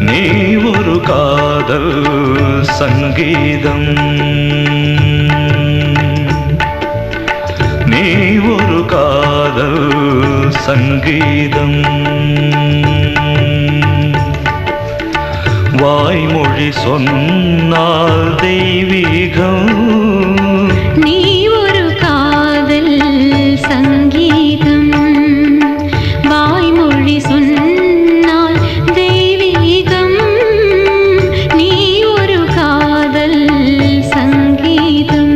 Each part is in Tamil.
நீ ஒரு காதல் சங்கீதம், நீ ஒரு காதல் சங்கீதம். வாய்மொழி சொன்னால் தெய்வீகம், நீ ஒரு காதல் சங்கீதம். வாய்மொழி சொன்னால் தெய்வீகம், நீ ஒரு காதல் சங்கீதம்.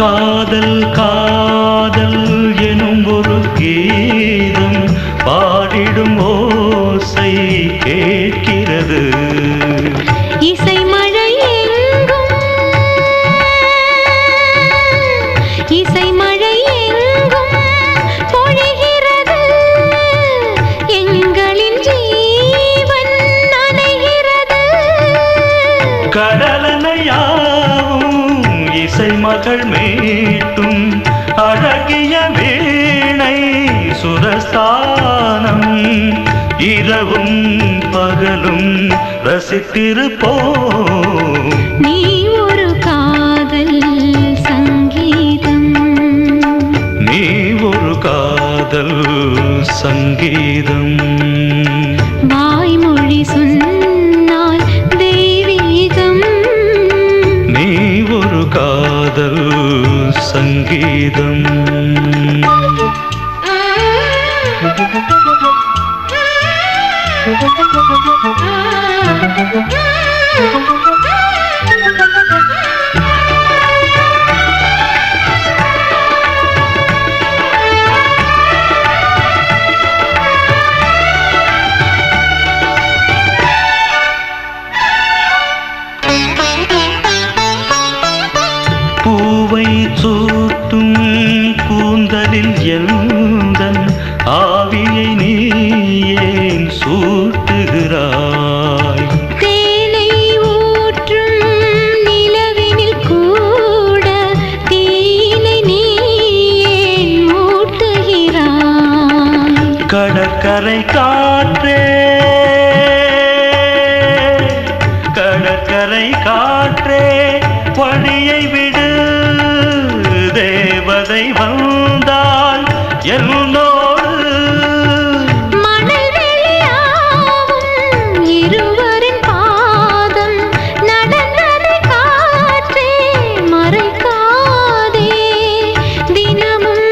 காதல் காதல் எனும் ஒரு கீதம் பாடிடும் ஓசை கேட்கிறது. இசை மழை எங்கும், இசை மழை எங்கும் பொழிகிறது. எங்களின் ஜீவன் நனைகிறது. கடலனையாவும் இசை மகள் மீட்டும் அழகிய வீணை சுரஸ்தானம். இரவும் பகலும் ரசித்திருப்போம். நீ ஒரு காதல் சங்கீதம், நீ ஒரு காதல் சங்கீதம். வாய்மொழி சொன்னால் தெய்வீகம், நீ ஒரு காதல் சங்கீதம். பூவை சூட்டும் கூந்தலில் எந்தன் ஆவியை நீ ஏன் சூட்டுகிறாய்? தேனை ஊற்றும் நிலவினில் கூட தீனை நீ ஏன் மூட்டுகிறாய்? கடற்கரை காற்றே, கடற்கரை காற்றே வழியை விடு. தேவதை வந்தால் என்னோடு மணல் வெளியாகும் இருவரின் பாதம் நடந்ததை காற்றே மறைக்காதே. தினமும்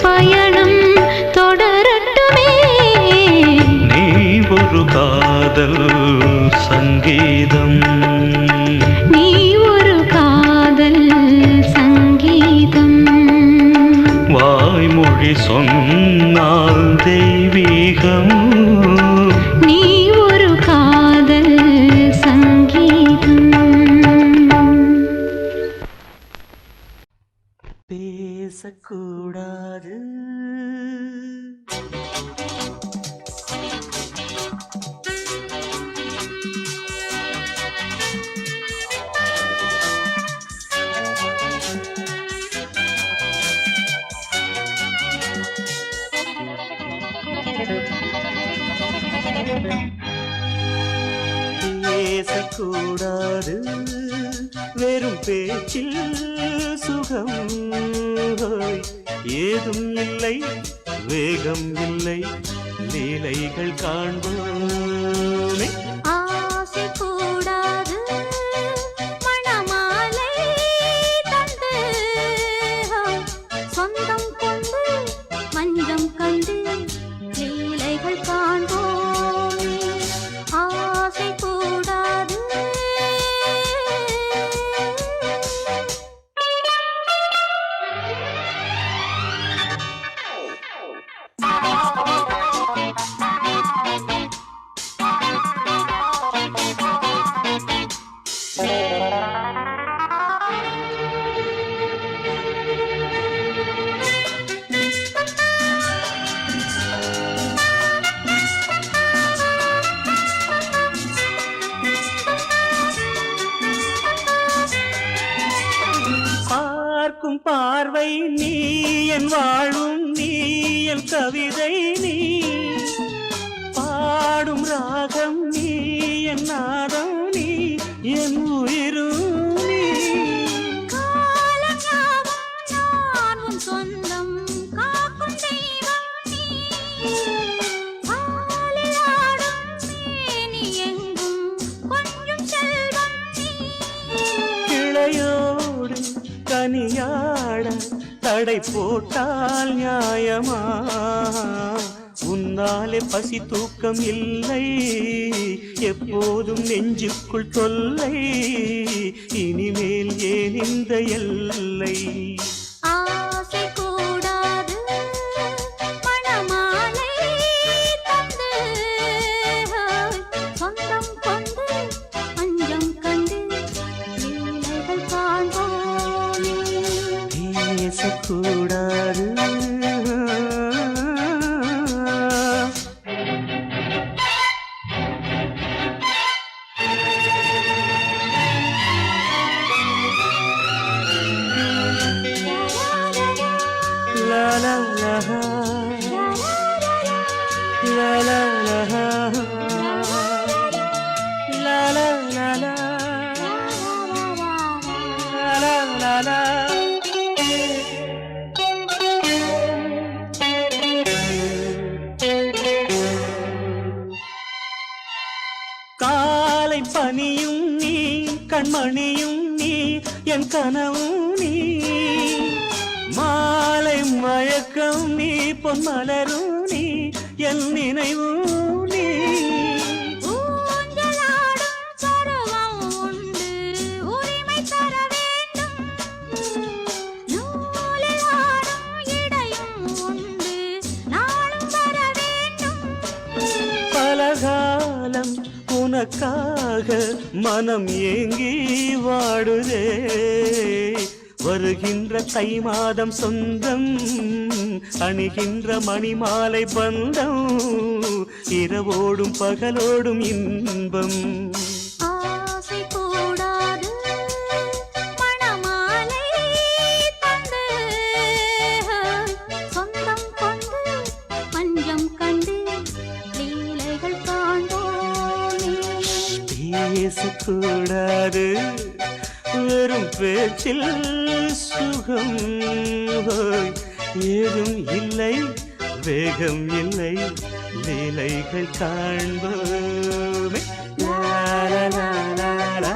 பயணம் தொடரட்டுமே. நீ ஒரு காதல் சங்கீதம், நீ ஒரு காதல் சங்கீதம். வாய்மொழி சொன்னால் தெய்வீகம், நீ ஒரு காதல் சங்கீதம். பேசக்கூடாது பேசக்கூடாது வெறும் பேச்சில் சுகம் ஏதும் இல்லை, வேகம் இல்லை, லீலைகள் காண்போமே. ஆசை கூடாது மணமாலை தந்து சொந்தம் கொண்டு மஞ்சம் கண்டு லீலைகள் காண்போமே. ஆசை கூடாது பார்க்கும் பார்வை நீ என் வாழும் நீ என் கவிதை நீ பாடும் ராகம் நீ என் நாதம் நீ என் உயிரும் நீ நான் உன் சொந்தம் காக்கும் தெய்வம் நீ ஆளில் ஆடும் மேனி எங்கும் கொஞ்சம் செல்வம் நீ கிளையோடு கனியாட தடை போட்டால் நியாயமா உன்னாலே பசி தூக்கம் இல்லை எப்போதும் நெஞ்சுக்குள் தொல்லை இனிமேல் ஏன் இந்த எல்லை ஆசை கூடாது மணமாலை தந்து சொந்தம் கொண்டு பஞ்சம் கண்டு லீலைகள் காண்போமே பேசக்கூடாது La la la la la la la la la la la la la காலை பனியும் நீ கண்மணியும் நீ என் கனவும் நீ மாலை மயக்கம் நீ பொன்மலரும் நீ என் நினைவும் நீ ஊஞ்சலாடும் பருவம் உண்டு உரிமை தர வேண்டும் நூலில் ஆடும் இடையும் உண்டு நாளும் வர வேண்டும் பலகாலம் உனக்காக மனம் ஏங்கி வாடுதே வருகின்ற தை மாதம் சொந்தம் அணிகின்ற மணிமாலை பந்தம் இரவோடும் பகலோடும் இன்பம் ஆசை கூடாது மணமாலை தந்து சொந்தம் கொண்டு பஞ்சம் கண்டு லீலைகள் காண்போமே பேசக்கூடாது வெறும் பேச்சில் சுகம் ஏதும் இல்லை வேகம் இல்லை லீலைகள் காண்போமே லா லா லா லா லா.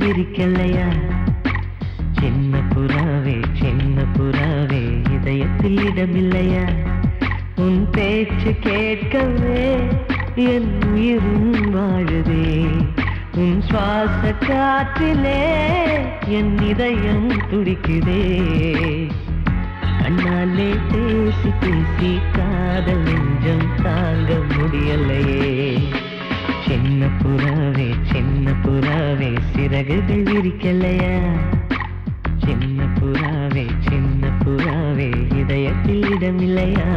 விரிக்கலையா சின்ன புறாவே இதயத்தில் இடமில்லையா உன் பேச்சு கேட்கவே என் உயிரும் வாழுதே உன் சுவாச காற்றிலே என் இதயம் துடிக்குதே கண்ணாலே பேசி பேசி காதல் நெஞ்சம் தாங்க முடியலையே சின்ன புறாவே சிறகுகள் விரிக்கலையா சின்ன புறாவே இதயத்தில் இடமில்லையா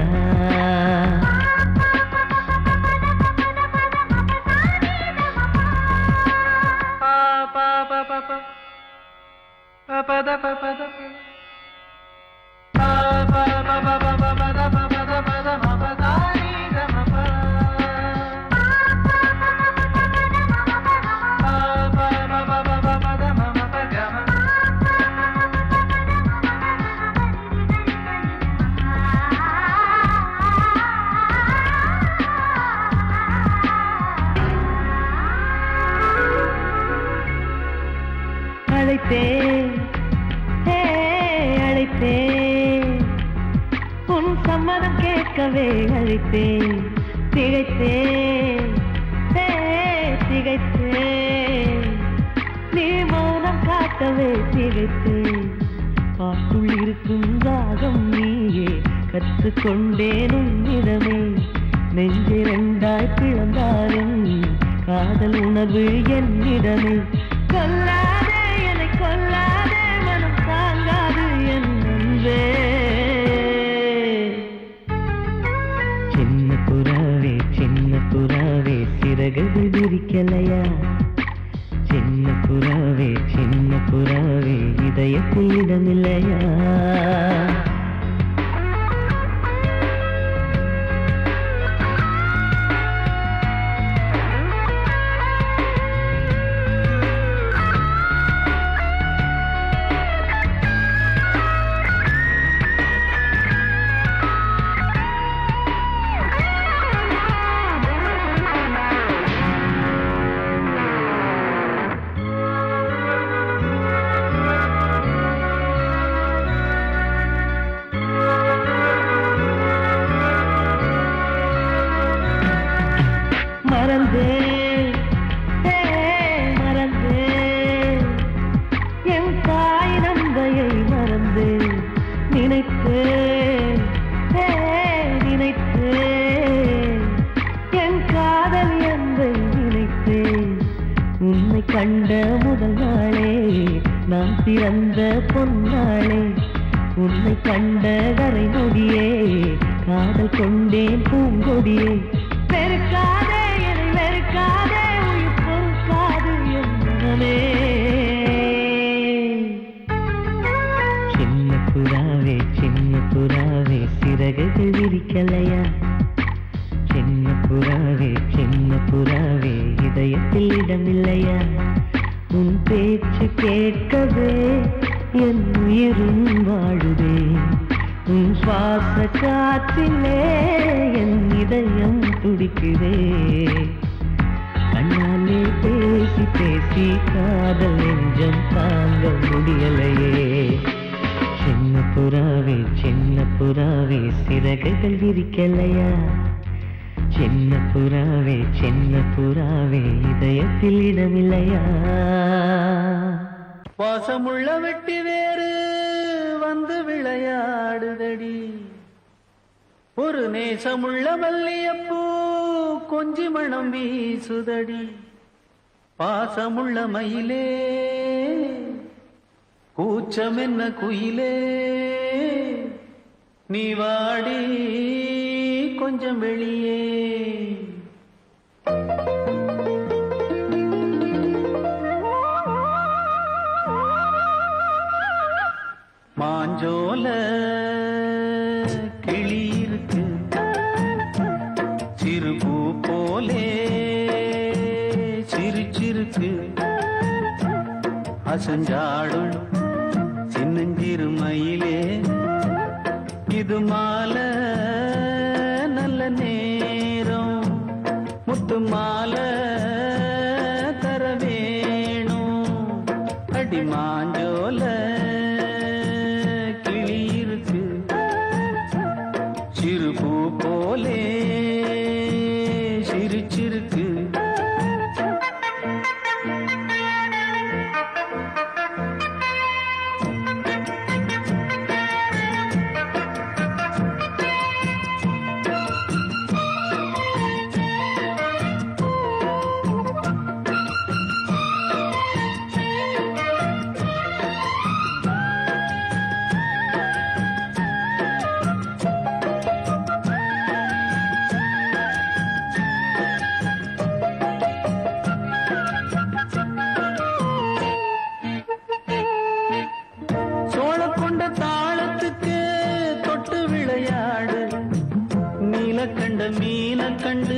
கேட்கவே அழைத்தேன், திகைத்தேன், திகைத்தேன். நீ மௌனம் காட்டவே திகைத்தேன். பாட்டுள் இருக்கும் ராகம் நீயே, கற்றுக்கொண்டேன் உன்னிடமே. நெஞ்சிரண்டாய் பிளந்தாலும் காதல் உணர்வு என்னிடமே. கொல்லாதே என்னை கொல்லாதே, மனம் தாங்காது என் அன்பே. சின்ன புறாவே சிறகுகள் விரிக்கலையா? சின்ன புறாவே இதயத்தில் இடமில்லையா? மறந்தேன் என் தாய் நந்தையை மறந்தேன். நினைத்தேன் என் காதல் என்பை நினைத்தேன். உன்னை கண்ட முதல் நாளே நான் பிறந்த பொன்னாளே. உன்னை கண்ட கரை நொடியே காதல் கொண்டேன் பூங்கொடியே. வெறுக்காதே என்னை வெறுக்காதே, உயிர் பொறுக்காது என் மனமே. சின்ன புறாவே சிறகுகள் விரிக்கலையா? சின்ன புறாவே இதயத்தில் இடமில்லையா? உன் பேச்சு கேட்கவே என் உயிரும் வாழுதே. உன் சுவாச காற்றிலே என் இதயம் துடிக்குதே. கண்ணாலே பேசி பேசி காதல் நெஞ்சம் தாங்க முடியலையே. சின்ன புறாவே சிறகுகள் விரிக்கலையா? சின்ன புறாவே இதயத்தில் இடமில்லையா? வாசமுள்ள வெட்டி வேறு வந்து விளையாடுதடி. ஒரு நேசமுள்ள மல்லியப்பூ கொஞ்சி மணம் வீசுதடி. பாசமுள்ள மயிலே கூச்சம் என்ன குயிலே, நீ வாடி கொஞ்சம் வெளியே. மாஞ்சோல கிளி இருக்கு, சிறுபூ போலே சிரிச்சிருக்கு. அசஞ்சாடும் சின்னஞ்சிறு மயிலே, இது மாலை நல்ல நேரம். முத்து மாலை தர வேணும். அடி மாஞ்சோல கிளி இருக்கு, சிறுபூ போலே சிரிச்சிருக்கு. கண்ட மீன கண்டு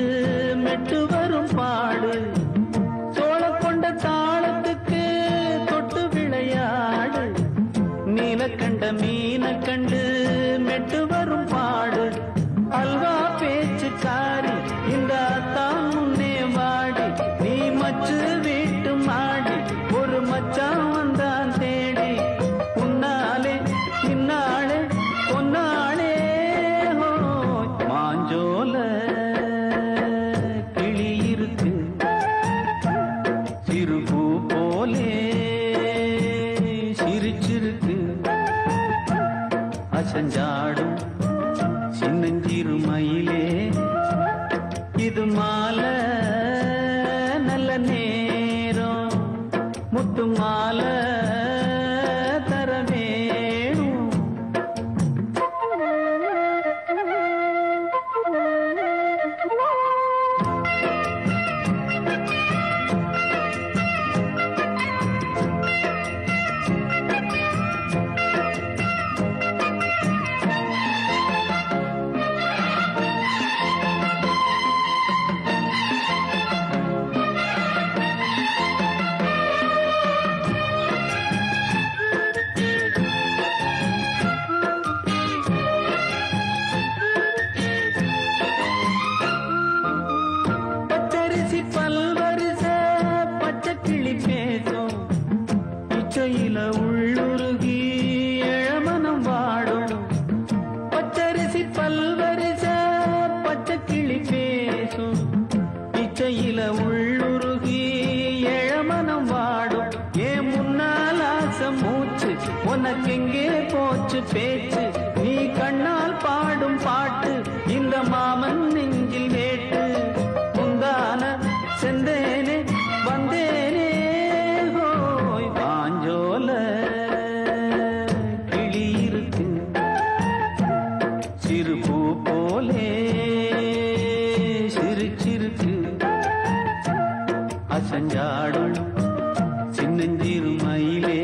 மெட்டு வரும் பாடு. சோழ கொண்ட தாளத்துக்கு தொட்டு விளையாடு. நீல கண்ட மீன கண்டு மெட்டு வரும் பாடு. அல்வா பேச்சுக்காரி இந்த தான் முன்னே வாடி. நீ மச்சு வீட்டு மாடி ஒரு மச்சான் வந்தான் தேடி. உன்னாலே இன்னாலே பொன்னாலே அசஞ்சாடும் சின்னஞ்சிறு மயிலே இது மாலை நல்ல நேரம் முத்து மாலை தர வேணும் பல்வரிச பச்சை கிளி பேசும் இச்சையில உள்ளுருகி இளமனம் வாடும் பச்சரிசி பல்வரிச பச்சை கிளி பேசும் இச்சையில உள்ளுருகி இளமனம் வாடும் ஏன் முன்னால் ஆசை மூச்சு உனக்கெங்கே போச்சு பேச்சு நீ கண்ணால் பாடும் பாட்டு இந்த மாமன் நெஞ்சில் வேட்டு செந்தேனே வந்தேனே ஹோய் பாஞ்சோல கிளி இருக்கு சிறு பூ போலே சிரிச்சிருக்கு அசஞ்சாடும் சின்னஞ்சிறு மயிலே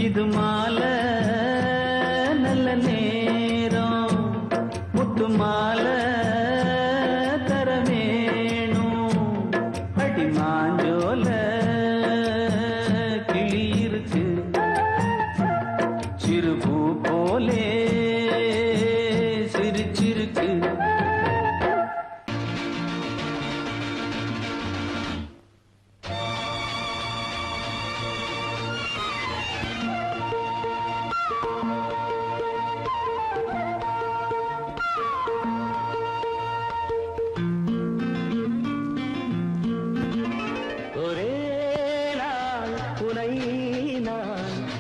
இது மாலை நல்ல நேரம் முத்து மாலை மாஞ்சோல கிளி இருக்கு சிறு பூ போலே சிரிச்சிருக்கு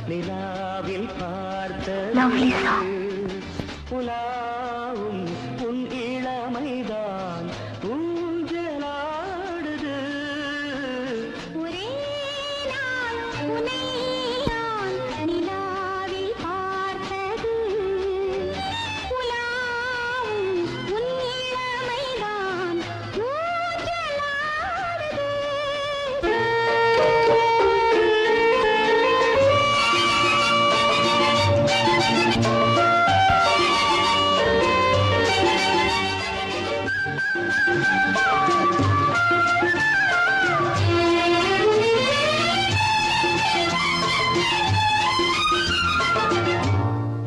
நிலாவில் பார்த்த புலாவும் உன் இளமைதான் ஊஞ்சலாடுது ஒரே நாள் உன்னை நான் நிலாவில் பார்த்தது புலாவும் உன் இளமைதான் ஊஞ்சலாடுது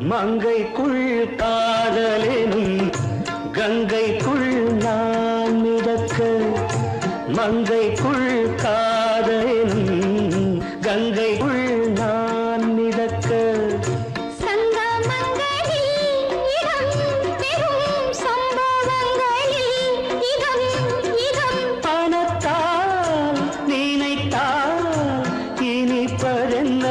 மங்கைக்குள் காதலெனும் கங்கைக்குள் நான் மிதக்க மங்கைக்குள் காதலெனும் கங்கைக்குள் நான் மிதக்க பணத்தால் நினைத்தால் இனிப்பதென்ன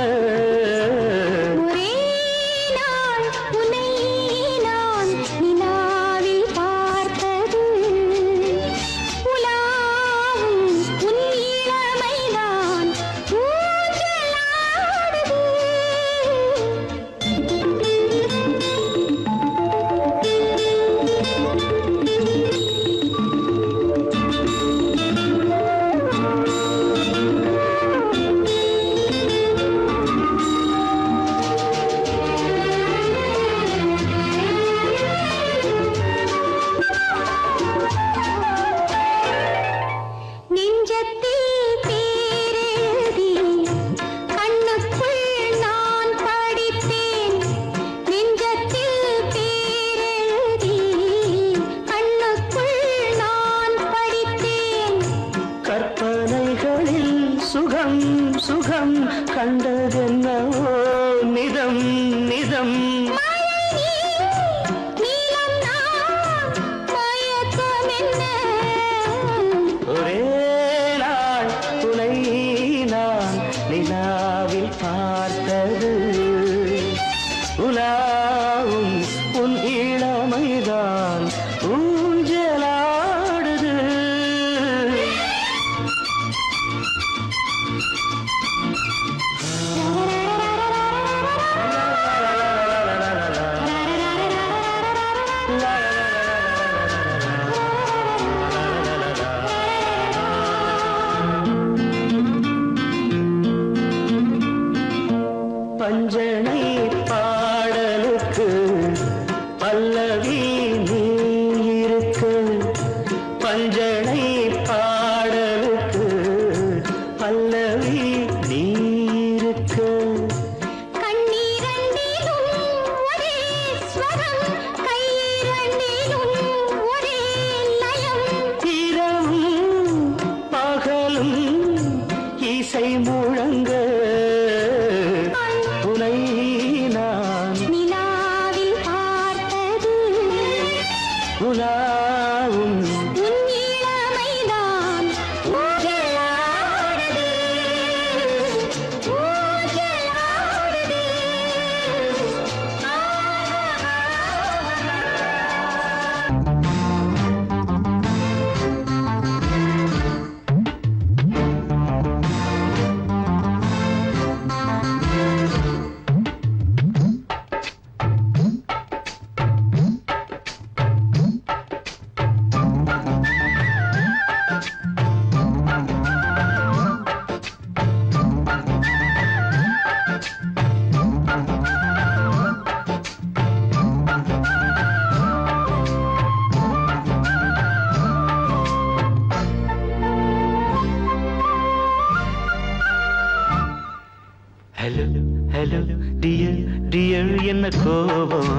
சுகம் சுகம் கண்டதென்னவோ நிதம் நிதம் ஒரே நாள் துணை நான் நிலாவில் பார்த்தது உலா உலாவும் உன் இளமைதான் ஊஞ்சலாடுது. பஞ்சனை பாடலுக்கு பல்லவி நீ இருக்கு. பஞ்சனை பாடலுக்கு பல்லவி நீ இருக்கு. கண்ணீரண்டிலும் ஒரே ஸ்வரம், கையிரண்டிலும் ஒரே லயம். இரவும் பகலும் இசை முழங்க உனை நான் நிலாவில் பார்த்தது உலாவும் உன் இளமைதான் ஊஞ்சலாடுது, ஊஞ்சலாடுது. ஹலோ ஹலோ டியர் டியர் என்ன கோபம்.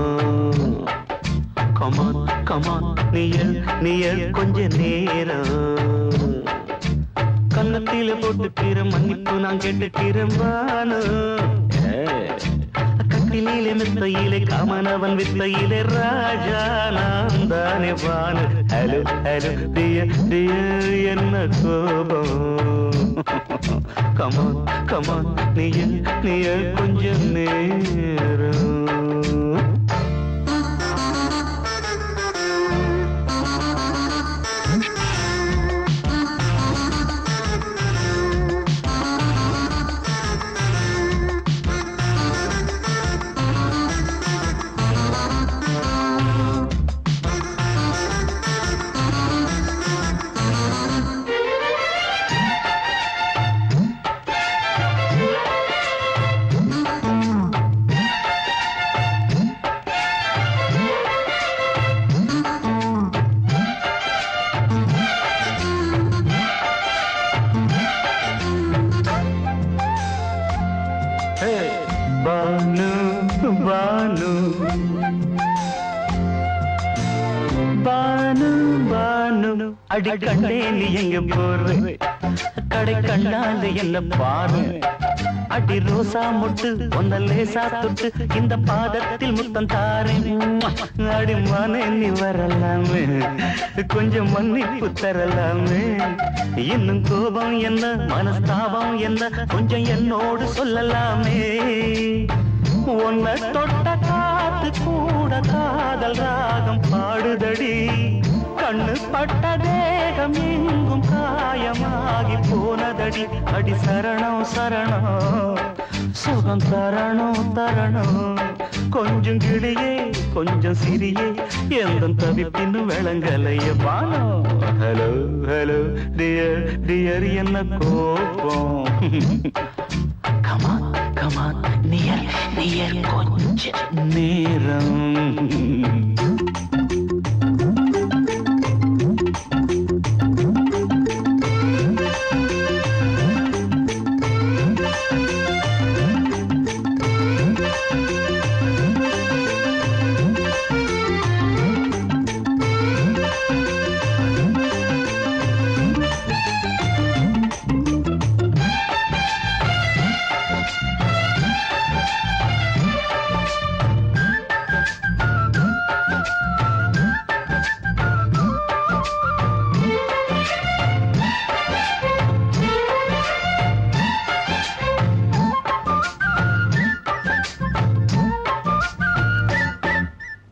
கமான் கமான் நியர் நியர் கொஞ்ச நேரம். கன்னத்தில போட்டுக்கிற மன்னிப்பு நான் கேட்டுக்கிறேன் வானு. கட்டிலே மெத்தையிலே காமனவன் வித்தையிலே ராஜா நான் தானே வானு. ஹலோ ஹலோ டியர் டியர் என்ன கோபம். கமான் கமான் நியர் நியர் கொஞ்ச நேரம். பானு பானு பானு பானு அடி கண்டே நீ எங்க போற. கடை கண்டாந்து என்ன பாரு. அடி ரோசா முட்டு ஒன்ன லேசா தொட்டு இந்த பாதத்தில் முத்தம் தாரேன். அடி மானே நீ வரலாமே, கொஞ்சம் மன்னிப்பு தரலாமே. இன்னும் கோபம் என்ன மனஸ்தாபம் என்ன கொஞ்சம் என்னோடு சொல்லலாமே. உன்னை தொட்ட காத்து கூட காதல் ராகம் பாடுதடி. கண்ணு பட்ட தேகம் எங்கும் காயமாகி போனதடி. அடி சரணம் சரணம் சுகம் தரணும் தரணும். கொஞ்சம் கிளியே கொஞ்சம் சிறியே எந்த தவிப்பின்னு விளங்கலைய பானோ. ஹலோ ஹலோ டியர் டியர் என்ன கோபம். கமான் கமான் நியர் நியர் கொஞ்ச நேரம்.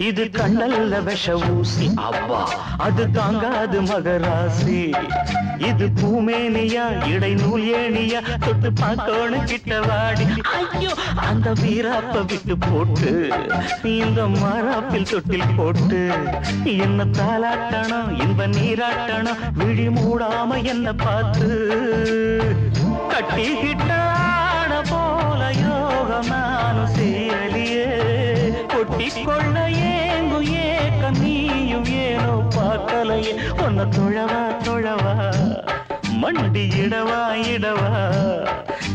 இது கண்ணல்ல விஷ ஊசி அவ்வா அது தாங்காது மகராசி இது பூமேனியா இடை நூல் ஏனியா தொட்டு பார்க்கணும் கிட்ட வாடி ஐயோ அந்த வீராப்ப விட்டு போட்டு இந்த மாறாப்பில் தொட்டில் போட்டு என்ன தாலாட்டணும் இன்ப நீராட்டணும் விழி மூடாம என்ன பார்த்து கட்டிக்கிட்டாட போல யோகம் நானும் சேரலியே கொட்டிக்கொள்ள ஏங்கு ஏக்க நீயும் ஏனோ பார்க்கலையே உன்னை தொழவா மண்டி இடவா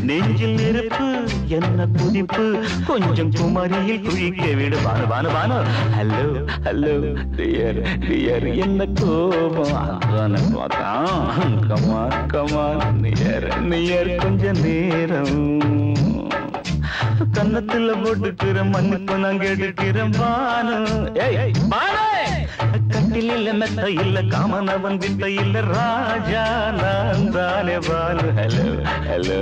நெஞ்சில் நெருப்பு என்ன குதிப்பு கொஞ்சம் குமரியில் குழிக்க விடு பானு ஹலோ டியர் என்ன கோபம் கமான் நியர் கொஞ்ச நேரம் கன்னத்துல போட்டுக்கிற மண்ணுக்கு நான் கேட்டுக்கிறேன் பானு கட்டில மெத்த இல்ல காமனவன் வித்த இல்ல ராஜா நான் தானே பானு ஹலோ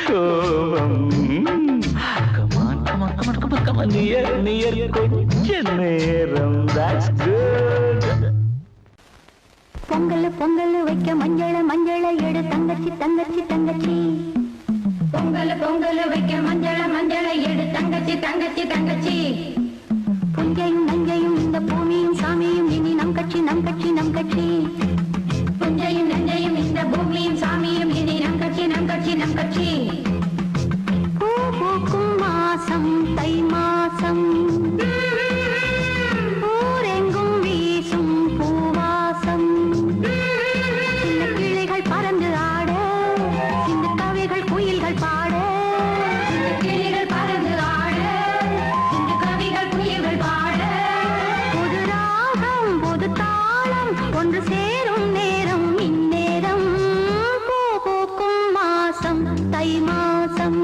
கோபம் கமான் நியர் கொஞ்ச நேரம் that's good பொங்கல் வைக்க மஞ்சள எடு தங்கச்சி பொங்கல் வைக்க மஞ்சள எடு தங்கச்சி புஞ்சையும் நஞ்சையும் இந்த பூமியும் சாமியும் இனி நம் கட்சி புஞ்சையும் நஞ்சையும் இந்த பூமியும் சாமியும் இனி நம் கட்சி பூ பூக்கும் மாசம் தை மாசம் ஊரெங்கும் வீசும் பூவாசம் சின்ன கிளைகள் பறந்து ஆட சின்ன கவிகள் குயில்கள் பாட சின்ன கிளைகள் பறந்து ஆட சின்ன கவிகள் குயில்கள் பாட புது ராகம் புது தாளம் ஒன்று சேரும் நேரம் இந்நேரம் பூ பூக்கும் மாசம் தை மாசம்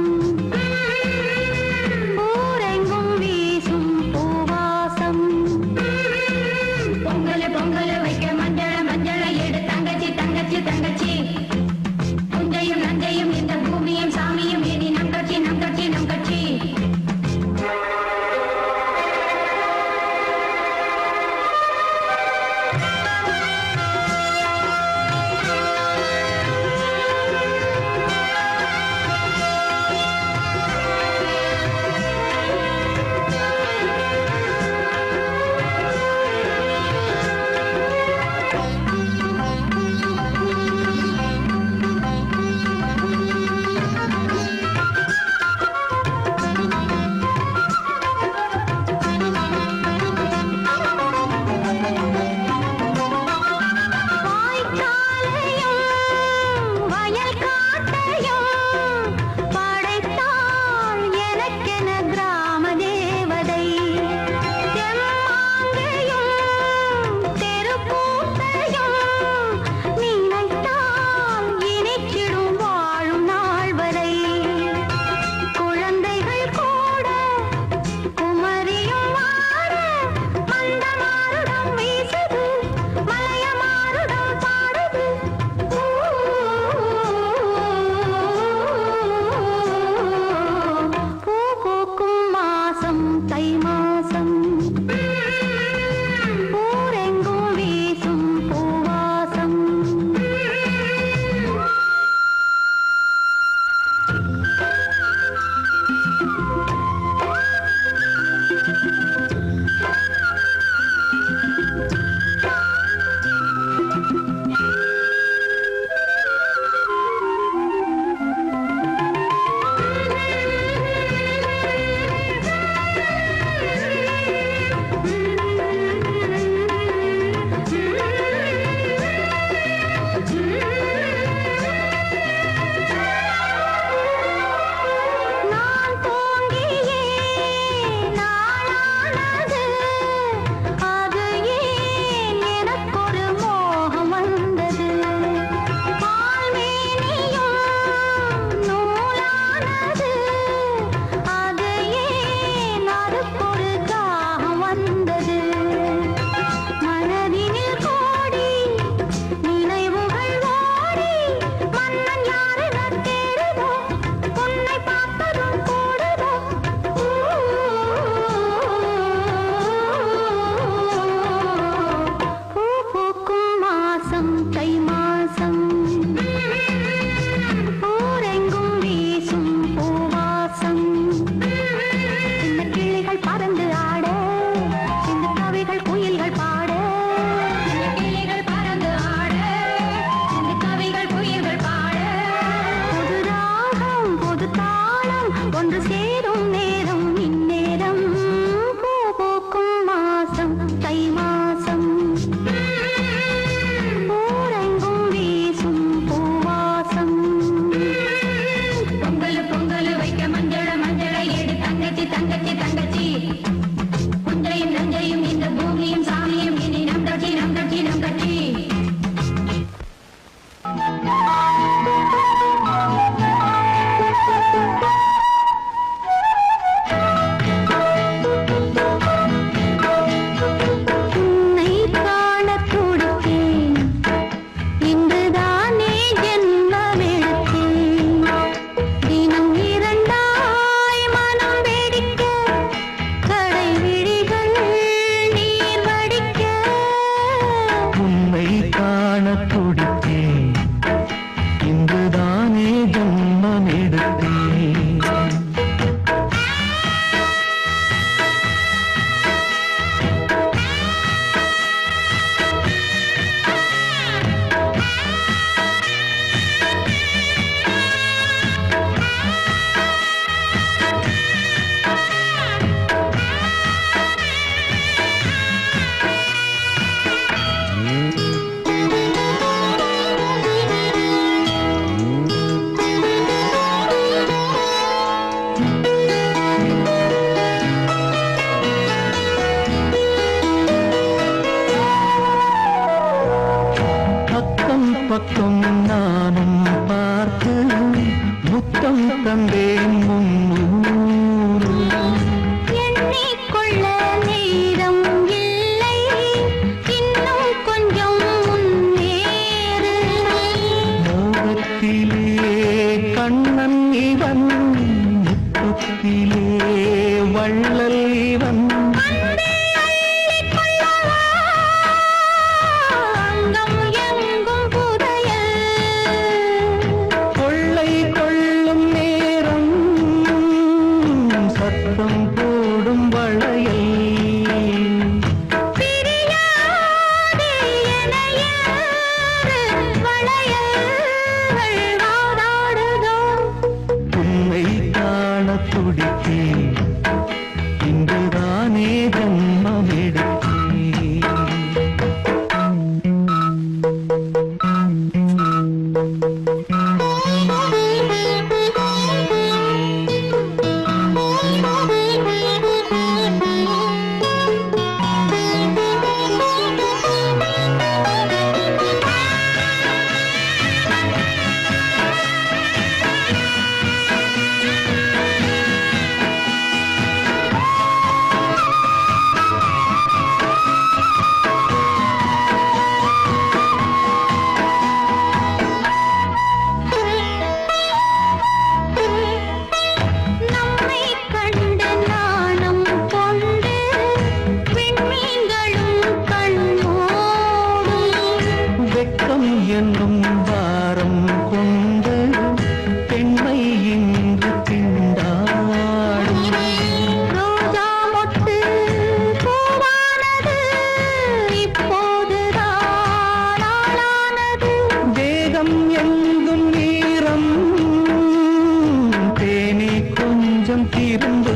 ஊரெங்கும் வீசும் பூவாசம் பொங்கல் வைக்க மஞ்சள எடு தங்கச்சி புஞ்சையும் நஞ்சையும் இந்த பூமியும் சாமியும் இனி நம் கட்சி தங்கச்சி தங்கச்சி புஞ்சையும் நஞ்சையும் இந்த பூமியும் சாமியும் இனி நம் கட்சி நம் கட்சி நம் கட்சி பக்கம் நானும் பார்த்து முத்தம் தந்தேன் முன்னூறு எண்ணிக்கொள்ள நேரம் இல்லை இன்னும் கொஞ்சம் முன்னேறு மோகத்திலே கண்ணன் இவன் முத்தத்திலே வள்ளல் இவன் இங்குதானே ஜன்மம் என்னும் வாரம் கொண்டு பெண்மை இன்று திண்டாடும் ரோஜா மொட்டு பூவானது இப்போதுதான் ஆளானது வேகம் எங்கும் நீரம் தேனி கொஞ்சம் திரும்பு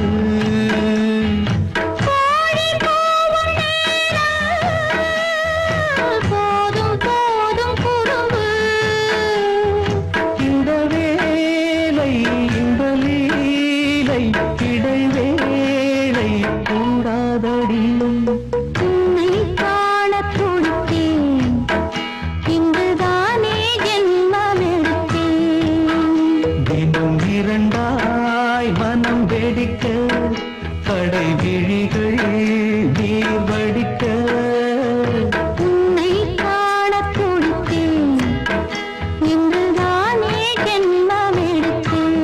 மனம் வெடிக்க கடை விழிகள் நீர் வடிக்க உன்னை காண துடித்தேன் இன்றுதானே ஜென்மம் எடுத்தேன்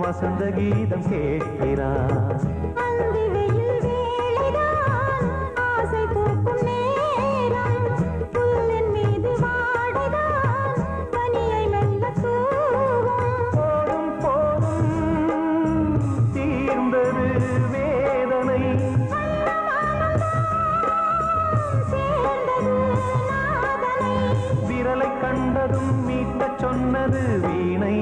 வசந்த கீதம் கேட்கிறார். கண்டதும் மீட்ட சொன்னது வீணை.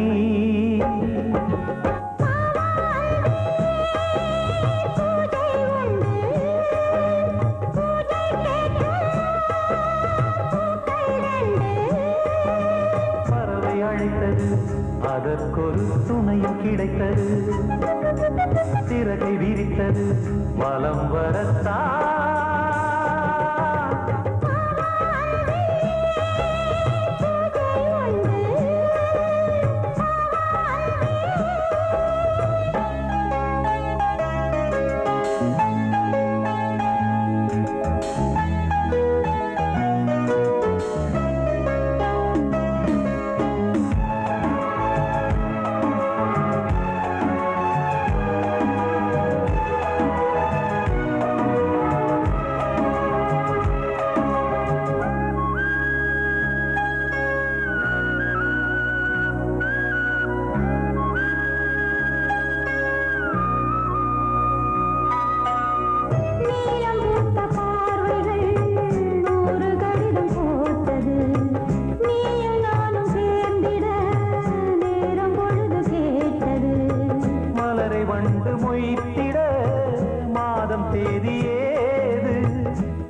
பறவை அழைத்தது, அதற்கொரு துணையும் கிடைத்தது. சிறகை விரித்தது, வலம் வரத்தா.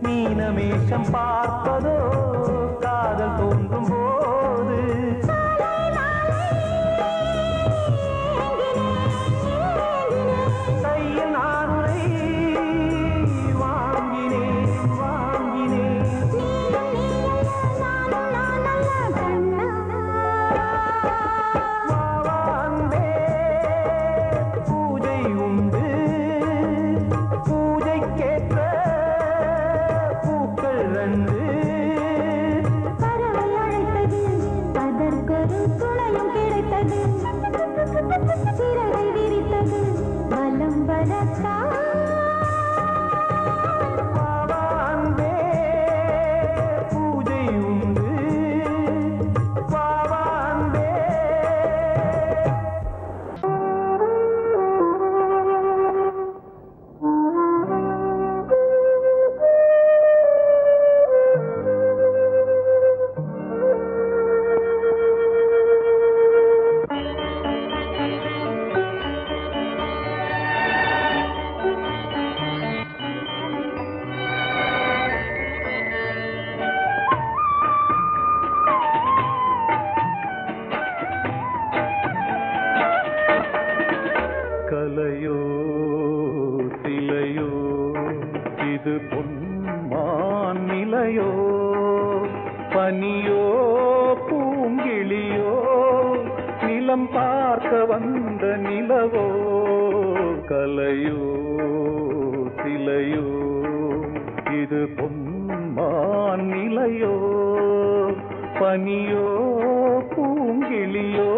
மீனமேஷம் பார்ப்பதோ காதல் தோன்றும் போது. கையில் நானுரை வாங்கினேன் வாங்கினேன். வாவாந்தே பூஜை உண்டு, பூஜைக்கேற்ற பறவை அழைத்தது, அதற்கொரு துணையும் கிடைத்தது. சிறகை விரித்தது, வலம் வரத்தா. பூஜை உண்டு, வாவாந்தே. கலையோ சிலையோ இது பொன்மான் நிலையோ, பனியோ பூங்கிளியோ நிலம் பார்க்க வந்த நிலவோ. கலையோ சிலையோ இது பொன்மான் நிலையோ, பனியோ பூங்கிளியோ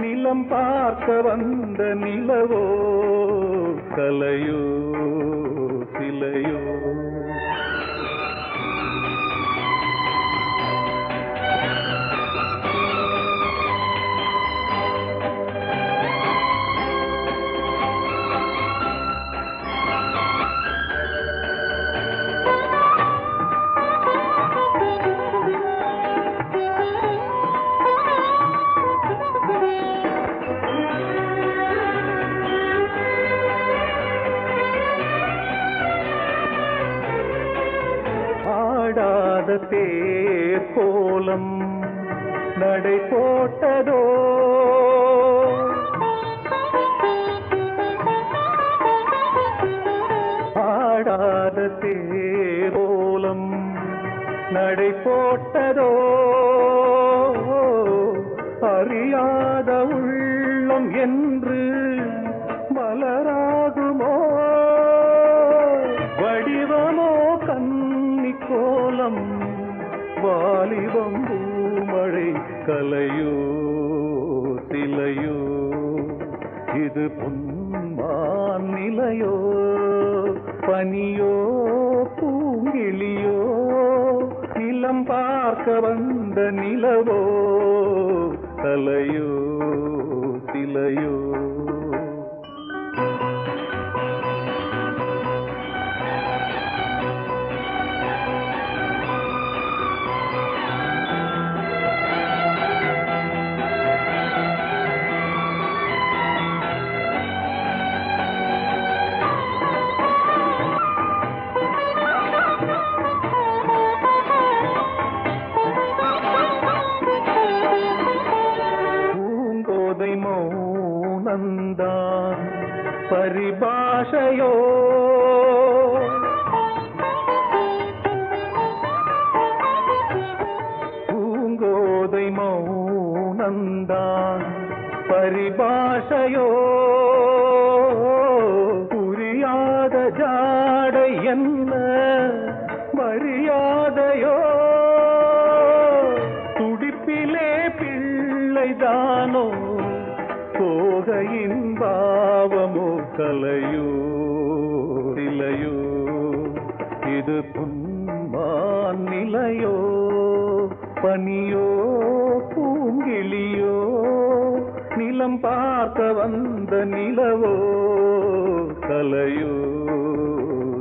நிலம் பார்க்க வந்த நிலவோ. கலையோ சிலையோ. ஆடாத தேர் கோலம் நடை போட்டதோ, ஆடாத தேரோலம் நடை போட்டதோ அறியாத உள்ளம் என்று மலராகுமோ வடிவமோ கன்னி கோலம் வாலிபம் பூமழை கலையோ சிலையோ இது பொன்மான் நிலையோ பனியோ பூங்கிளியோ நிலம் பார்க்க வந்த நிலவோ கலையோ சிலையோ மௌனந்தான் பரிபாஷையோ பூங்கோதை மௌனந்தான் பரிபாஷையோ புரியாத ஜாடை என்ன மரியாதையோ துடிப்பிலே பிள்ளைதானோ போகையின் பாவமோ கலையோ சிலையோ இது பொன்மான் நிலையோ பனியோ பூங்கிளியோ நிலம் பார்க்க வந்த நிலவோ கலையோ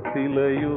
சிலையோ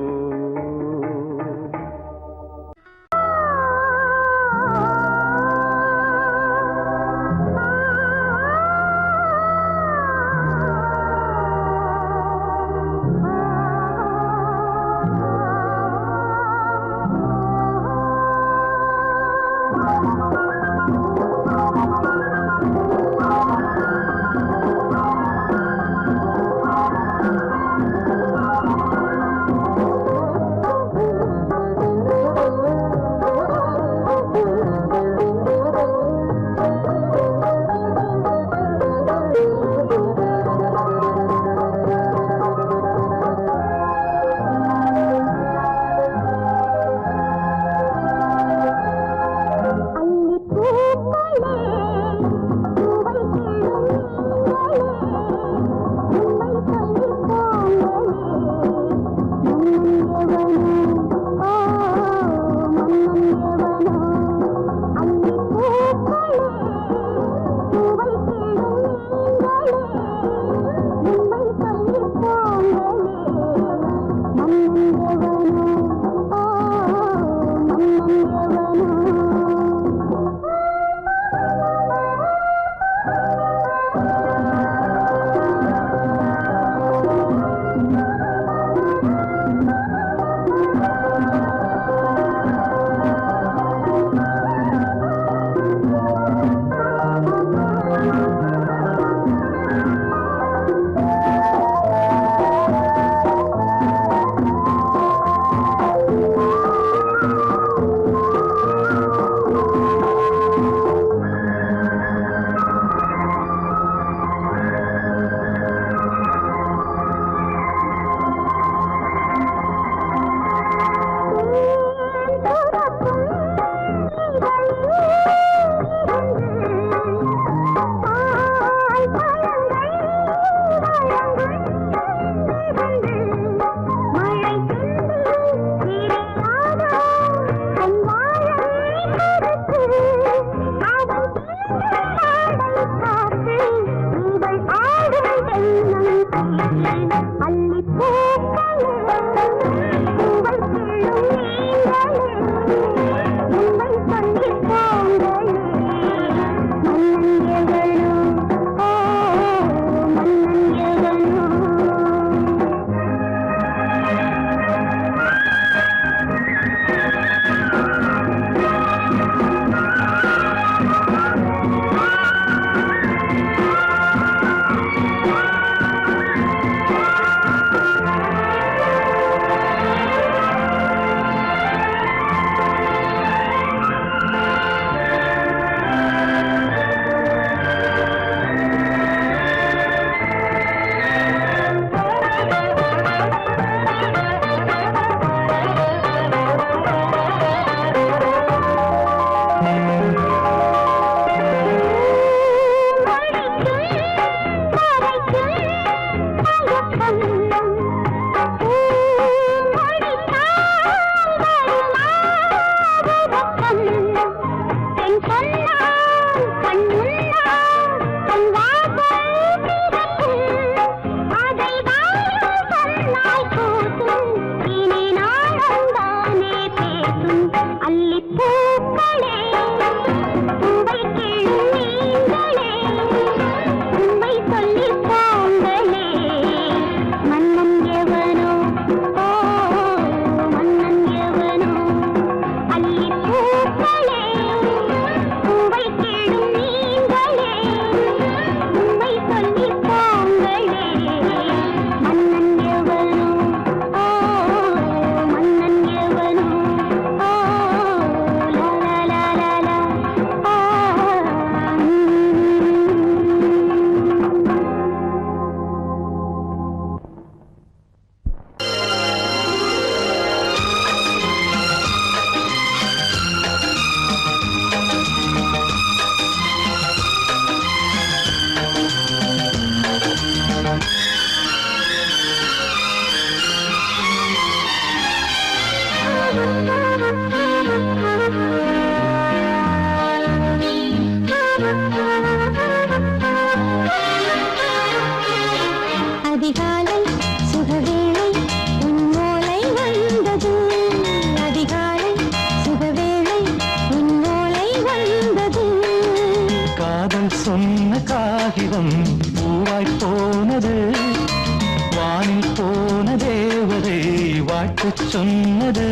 வாழ்த்து சொன்னது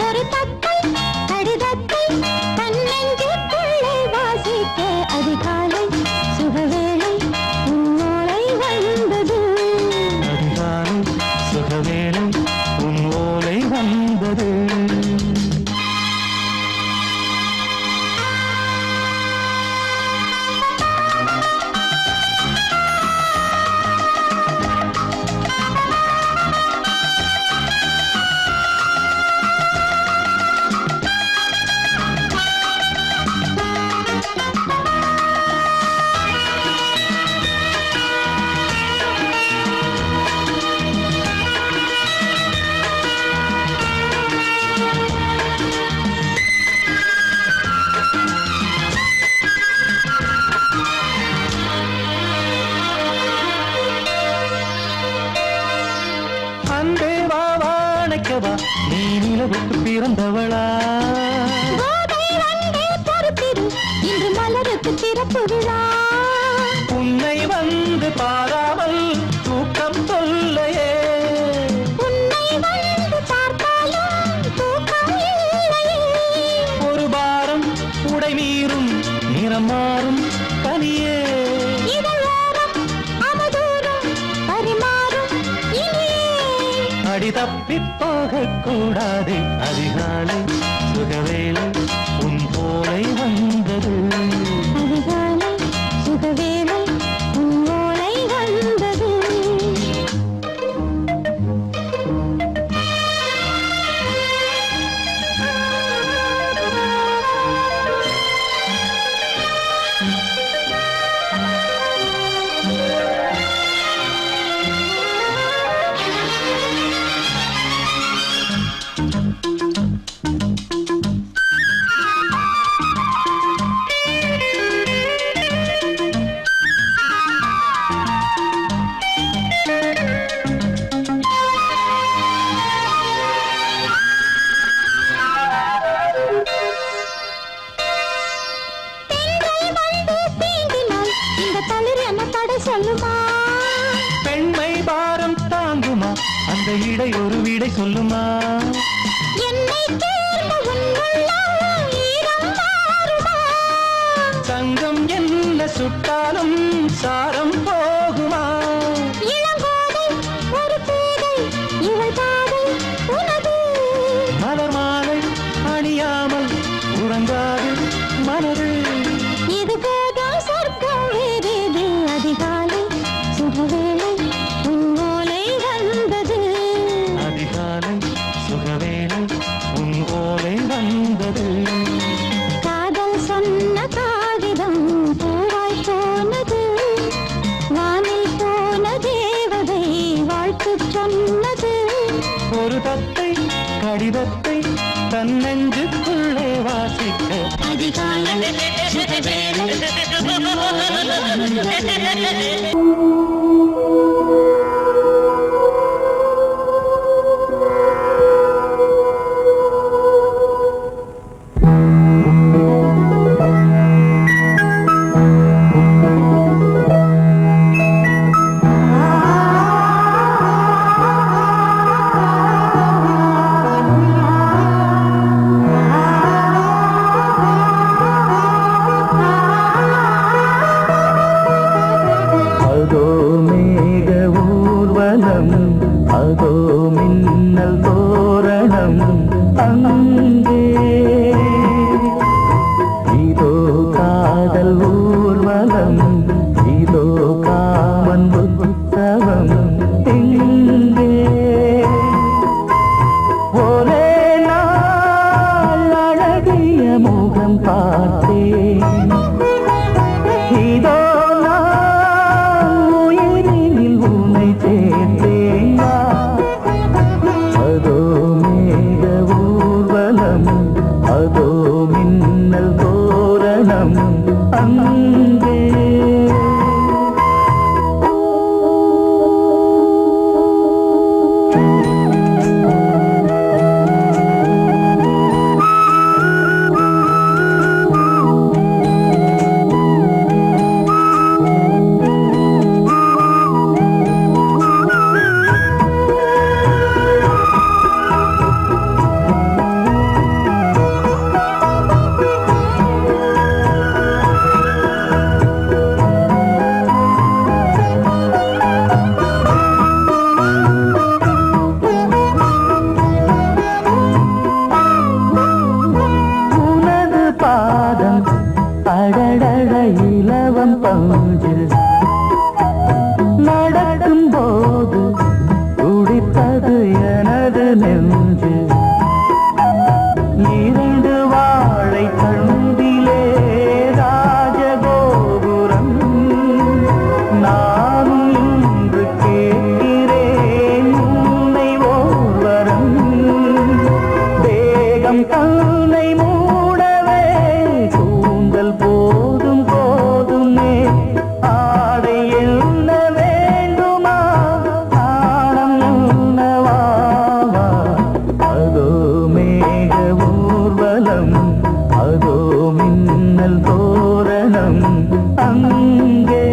ஒரு தத்தை கடிதத்தை தன்னெஞ்சுக்குள்ளே வாசிக்க அதிகாலை சுகவேளை உன்னோலை வந்தது. அதிகாலை சுகவேளை உன் ஓலை வந்தது. அன்பே வா வாழைக்கவா நீ நிலவுக்கு பிறந்தவளா கோதை வந்தே பொறுத்திரு இன்று மலருக்கு திறப்பு விழா. உன்னை வந்து பாராமல் தூக்கம் சொல்லையே உன்னை வந்து பார்த்தாலும் தூக்கம் இல்லையே. ஒரு பாரம் உடை மீறும் நிறம் மாறும் கனியே இதழோரம் அமுதூரம் பரிமாறும் இனியே. அடி தப்பி போகக் கூடாது. அதிகாலை சுகவேளை உன் போலை வந்தது. அதிகாலை சுகவேளை உன்னோலை வந்தது. பெண்கள் வந்து தீண்டினால் இந்த தளிர் என்ன தடை சொல்லுமா? பெண்மை பாரம் தாங்குமா அந்த இடை ஒரு விடை சொல்லுமா? என்னை தேர்ந்த உன் உள்ளம் ஈரம் மாறுமா? தங்கம் என்ன சுட்டாலும் சாரம் போகுமா? இளங்கோதை ஒரு பேதை இவள் பாதை உனது. மலர் மாலை அணியாமல் உறங்காது மனது. இது போதும் சொர்க்கம் வேறேது. அதிகாலை சுகவேளை உன்னோலை வந்தது. அதிகாலை சுகவேளை உன் ஓலை வந்தது. காதல் சொன்ன காகிதம் பூவாய் போனது. வானில் போன தேவதை வாழ்த்து சொன்னது. ஒரு தத்தை கடிதத்தை தன்னெஞ்சுக்குள்ளே வாசிக்க அதிகாலை சுகவேளை உன்னோலை வந்தது. அதோ மேக ஊர்வலம், அதோ மின்னல் தோரணம் அங்கே. இதோ காதல் ஊர்வலம், இதோ காமன் உற்சவம் இங்கே. ஒரே நாள் அழகிய முகம் பார்த்தேன். இதோ உயிரினில் உன்னை சேர்த்தேன். அதோ மேக ஊர்வலம், நெஞ்சு இரண்டு வாழை தண்டிலே ராஜகோபுரம் நானும் இன்று கேட்கிறேன் உன்னை ஓர்வரம் தேகம் தன்னை மூடவே கூந்தல் போதும் போதுமே ஆடை என்ன வேண்டுமா ஆடம் என்னவாவா அதோ மேக ஊர்வலம் அதோ மின்னல் தோரணம் அங்கே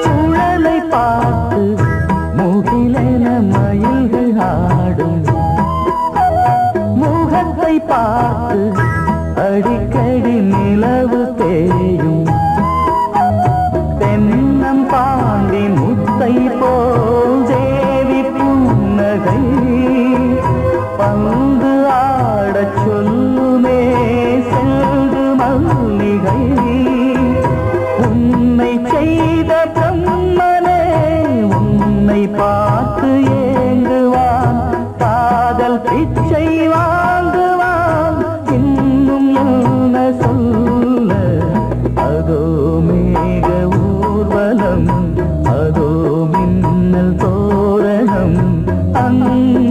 சுழலை பார்த்து முகிலென மயில்கள் ஆடும் முகத்தை பார்த்து அடிக்கடி நிலவு தேயும் தென்னம் பாண்டி முத்தை போல் தேவி புன்னகை பந்து ஆடச் சொல்லுமே செல்து மல்லிகை உன்னை செய்த பிரம்மனே உன்னை பார்த்து ஏங்குவான் காதல் பிச்சை வாங்குவான் இன்னும் என்ன சொல்ல அதோ மேக ஊர்வலம் அதோ மின்னல் தோரணம் அங்கே